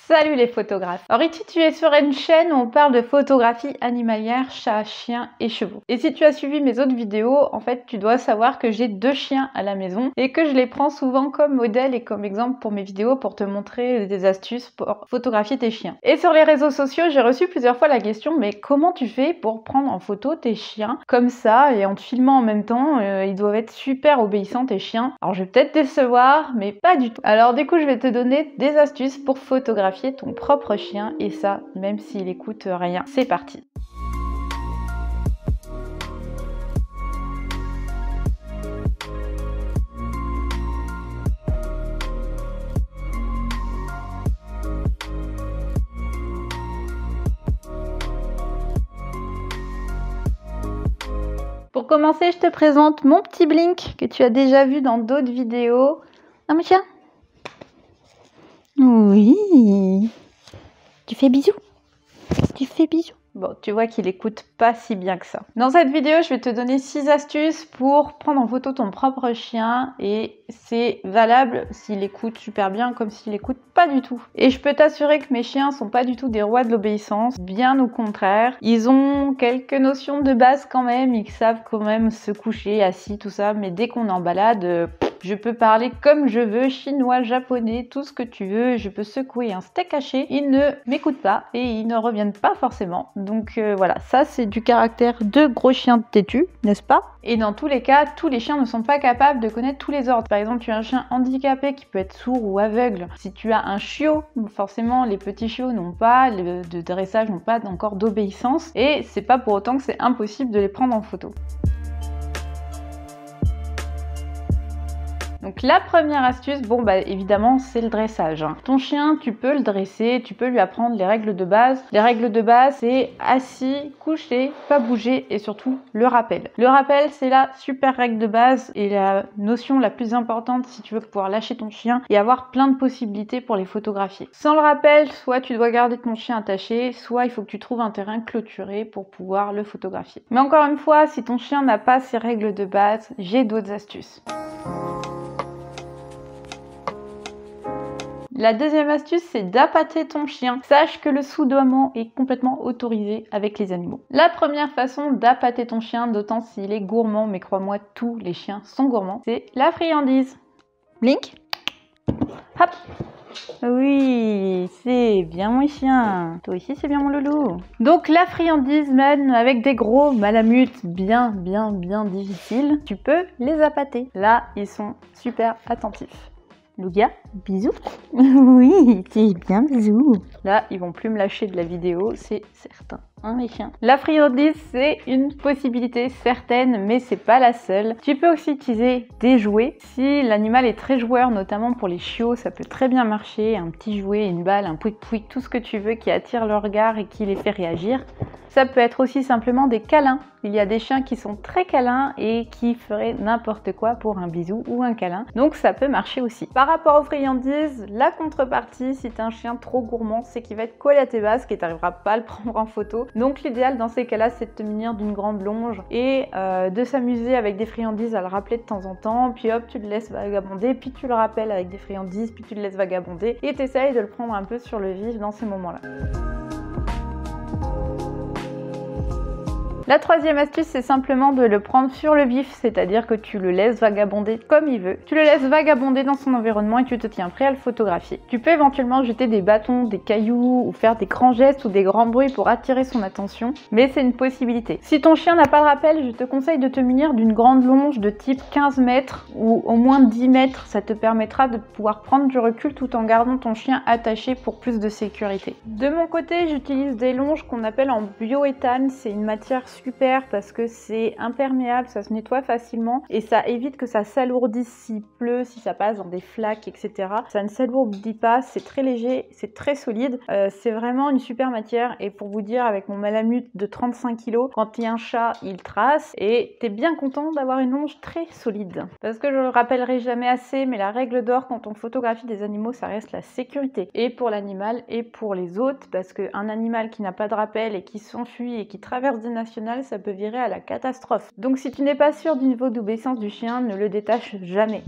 Salut les photographes. Alors ici tu es sur une chaîne où on parle de photographie animalière, chats, chiens et chevaux. Et si tu as suivi mes autres vidéos, en fait tu dois savoir que j'ai 2 chiens à la maison et que je les prends souvent comme modèle et comme exemple pour mes vidéos pour te montrer des astuces pour photographier tes chiens. Et sur les réseaux sociaux, j'ai reçu plusieurs fois la question, mais comment tu fais pour prendre en photo tes chiens comme ça et en te filmant en même temps? Ils doivent être super obéissants tes chiens. Alors je vais peut-être décevoir, mais pas du tout. Alors du coup je vais te donner des astuces pour photographier ton propre chien et ça même s'il écoute rien. C'est parti. Pour commencer, je te présente mon petit Blink que tu as déjà vu dans d'autres vidéos. Ah mon chien? Oui. Tu fais bisous? Tu fais bisous? Bon, tu vois qu'il écoute pas si bien que ça. Dans cette vidéo, je vais te donner 6 astuces pour prendre en photo ton propre chien et c'est valable s'il écoute super bien comme s'il écoute pas du tout. Et je peux t'assurer que mes chiens sont pas du tout des rois de l'obéissance, bien au contraire. Ils ont quelques notions de base quand même, ils savent quand même se coucher, assis, tout ça, mais dès qu'on est en balade, je peux parler comme je veux, chinois, japonais, tout ce que tu veux, je peux secouer un steak haché, ils ne m'écoutent pas et ils ne reviennent pas forcément. Donc voilà, ça c'est du caractère de gros chien têtu, n'est-ce pas? Et dans tous les cas, tous les chiens ne sont pas capables de connaître tous les ordres. Par exemple, tu as un chien handicapé qui peut être sourd ou aveugle. Si tu as un chiot, forcément les petits chiots n'ont pas, de dressage n'ont pas encore d'obéissance et c'est pas pour autant que c'est impossible de les prendre en photo. Donc la première astuce, bon bah évidemment c'est le dressage. Ton chien, tu peux le dresser, tu peux lui apprendre les règles de base. Les règles de base, c'est assis, couché, pas bouger et surtout le rappel. Le rappel, c'est la super règle de base et la notion la plus importante si tu veux pouvoir lâcher ton chien et avoir plein de possibilités pour les photographier. Sans le rappel, soit tu dois garder ton chien attaché, soit il faut que tu trouves un terrain clôturé pour pouvoir le photographier. Mais encore une fois, si ton chien n'a pas ces règles de base, j'ai d'autres astuces. La deuxième astuce, c'est d'appâter ton chien. Sache que le soudoiement est complètement autorisé avec les animaux. La première façon d'appâter ton chien, d'autant s'il est gourmand, mais crois-moi, tous les chiens sont gourmands, c'est la friandise. Blink. Hop. Oui, c'est bien mon chien. Toi aussi, c'est bien mon loulou. Donc la friandise, même avec des gros malamutes bien difficiles, tu peux les appâter. Là, ils sont super attentifs. Louga, bisous. Oui, c'est bien bisous. Là, ils vont plus me lâcher de la vidéo, c'est certain. Hein, les chiens. La friandise, c'est une possibilité certaine, mais c'est pas la seule. Tu peux aussi utiliser des jouets. Si l'animal est très joueur, notamment pour les chiots, ça peut très bien marcher. Un petit jouet, une balle, un pouic-pouic, tout ce que tu veux qui attire leur regard et qui les fait réagir. Ça peut être aussi simplement des câlins. Il y a des chiens qui sont très câlins et qui feraient n'importe quoi pour un bisou ou un câlin. Donc ça peut marcher aussi. Par rapport aux friandises, la contrepartie, si tu as un chien trop gourmand, c'est qu'il va être collé à tes basques et tu n'arriveras pas à le prendre en photo. Donc l'idéal dans ces cas-là, c'est de te munir d'une grande longe et de s'amuser avec des friandises à le rappeler de temps en temps. Puis hop, tu le laisses vagabonder, puis tu le rappelles avec des friandises, puis tu le laisses vagabonder et tu essayes de le prendre un peu sur le vif dans ces moments-là. La troisième astuce, c'est simplement de le prendre sur le vif, c'est-à-dire que tu le laisses vagabonder comme il veut. Tu le laisses vagabonder dans son environnement et tu te tiens prêt à le photographier. Tu peux éventuellement jeter des bâtons, des cailloux ou faire des grands gestes ou des grands bruits pour attirer son attention, mais c'est une possibilité. Si ton chien n'a pas de rappel, je te conseille de te munir d'une grande longe de type 15 mètres ou au moins 10 mètres. Ça te permettra de pouvoir prendre du recul tout en gardant ton chien attaché pour plus de sécurité. De mon côté, j'utilise des longes qu'on appelle en bioéthane. C'est une matière super parce que c'est imperméable, ça se nettoie facilement et ça évite que ça s'alourdisse s'il pleut, si ça passe dans des flaques, etc. Ça ne s'alourdit pas, c'est très léger, c'est très solide. C'est vraiment une super matière et pour vous dire, avec mon malamute de 35 kg, quand il y a un chat, il trace et t'es bien content d'avoir une longe très solide. Parce que je le rappellerai jamais assez, mais la règle d'or quand on photographie des animaux, ça reste la sécurité. Et pour l'animal et pour les hôtes, parce qu'un animal qui n'a pas de rappel et qui s'enfuit et qui traverse des nationales, ça peut virer à la catastrophe. Donc si tu n'es pas sûr du niveau d'obéissance du chien, ne le détache jamais.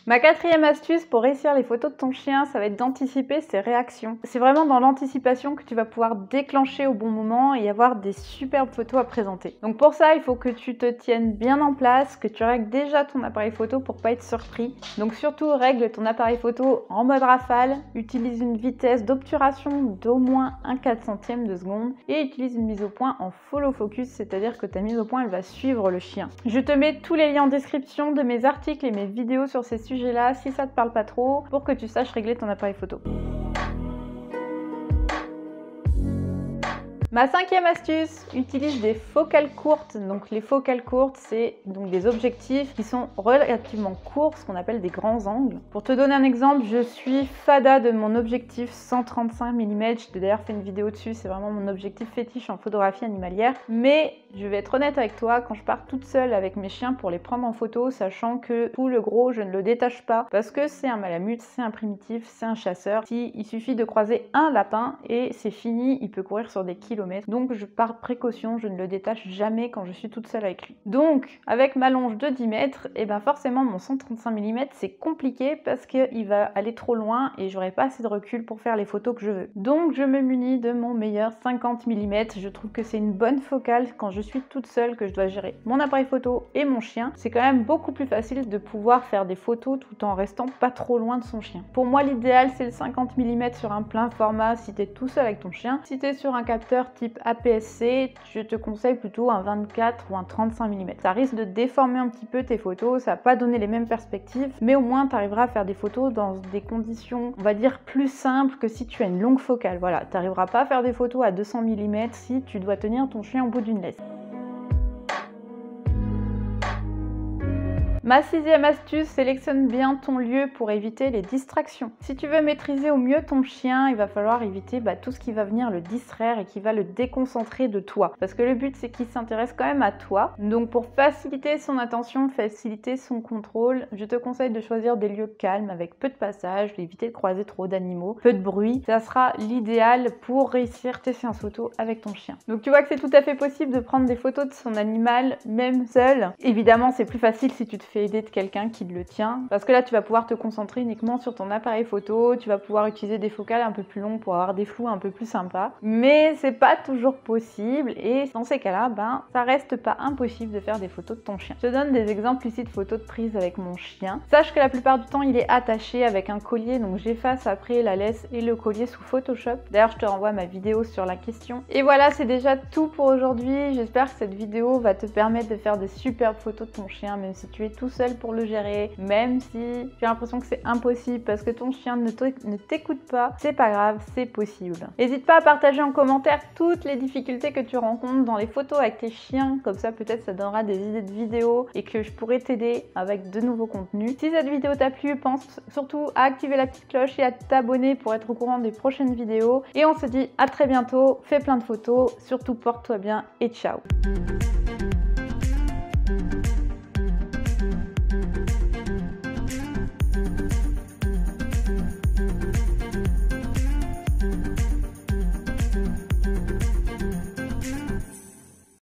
Ma quatrième astuce pour réussir les photos de ton chien, ça va être d'anticiper ses réactions. C'est vraiment dans l'anticipation que tu vas pouvoir déclencher au bon moment et avoir des superbes photos à présenter. Donc pour ça, il faut que tu te tiennes bien en place, que tu règles déjà ton appareil photo pour pas être surpris. Donc surtout, règle ton appareil photo en mode rafale, utilise une vitesse d'obturation d'au moins 1/400 de seconde et utilise une mise au point en follow focus, c'est-à-dire que ta mise au point, elle va suivre le chien. Je te mets tous les liens en description de mes articles et mes vidéos sur ces sujets là si ça te parle pas trop pour que tu saches régler ton appareil photo. Ma cinquième astuce, utilise des focales courtes. Donc les focales courtes, c'est donc des objectifs qui sont relativement courts, ce qu'on appelle des grands angles. Pour te donner un exemple, je suis fada de mon objectif 135 mm. Je t'ai d'ailleurs fait une vidéo dessus, c'est vraiment mon objectif fétiche en photographie animalière. Mais je vais être honnête avec toi, quand je pars toute seule avec mes chiens pour les prendre en photo, sachant que tout le gros, je ne le détache pas parce que c'est un malamute, c'est un primitif, c'est un chasseur. Il suffit de croiser un lapin et c'est fini, il peut courir sur des kilomètres. Donc je par précaution, je ne le détache jamais quand je suis toute seule avec lui. Donc avec ma longe de 10 mètres, et ben forcément mon 135 mm c'est compliqué parce qu'il va aller trop loin et j'aurai pas assez de recul pour faire les photos que je veux. Donc je me munis de mon meilleur 50 mm. Je trouve que c'est une bonne focale quand je suis toute seule, que je dois gérer mon appareil photo et mon chien. C'est quand même beaucoup plus facile de pouvoir faire des photos tout en restant pas trop loin de son chien. Pour moi l'idéal c'est le 50 mm sur un plein format si tu es tout seul avec ton chien. Si tu es sur un capteur type APS-C, je te conseille plutôt un 24 ou un 35 mm. Ça risque de déformer un petit peu tes photos, ça va pas donner les mêmes perspectives, mais au moins tu arriveras à faire des photos dans des conditions, on va dire, plus simples que si tu as une longue focale. Voilà, tu n'arriveras pas à faire des photos à 200 mm si tu dois tenir ton chien au bout d'une laisse. Ma sixième astuce, sélectionne bien ton lieu pour éviter les distractions. Si tu veux maîtriser au mieux ton chien, il va falloir éviter tout ce qui va venir le distraire et qui va le déconcentrer de toi. Parce que le but, c'est qu'il s'intéresse quand même à toi. Donc pour faciliter son attention, faciliter son contrôle, je te conseille de choisir des lieux calmes avec peu de passages, éviter de croiser trop d'animaux, peu de bruit. Ça sera l'idéal pour réussir tes séances photos avec ton chien. Donc tu vois que c'est tout à fait possible de prendre des photos de son animal, même seul. Évidemment, c'est plus facile si tu te fais aider de quelqu'un qui le tient, parce que là tu vas pouvoir te concentrer uniquement sur ton appareil photo, tu vas pouvoir utiliser des focales un peu plus longues pour avoir des flous un peu plus sympas, mais c'est pas toujours possible et dans ces cas-là, ça reste pas impossible de faire des photos de ton chien. Je te donne des exemples ici de photos de prise avec mon chien. Sache que la plupart du temps il est attaché avec un collier, donc j'efface après la laisse et le collier sous Photoshop. D'ailleurs je te renvoie ma vidéo sur la question. Et voilà, c'est déjà tout pour aujourd'hui. J'espère que cette vidéo va te permettre de faire des superbes photos de ton chien, même si tu es tout seul pour le gérer, même si j'ai l'impression que c'est impossible parce que ton chien ne t'écoute pas, c'est pas grave, c'est possible. N'hésite pas à partager en commentaire toutes les difficultés que tu rencontres dans les photos avec tes chiens, comme ça peut-être ça donnera des idées de vidéos et que je pourrais t'aider avec de nouveaux contenus. Si cette vidéo t'a plu, pense surtout à activer la petite cloche et à t'abonner pour être au courant des prochaines vidéos. Et on se dit à très bientôt, fais plein de photos, surtout porte-toi bien et ciao!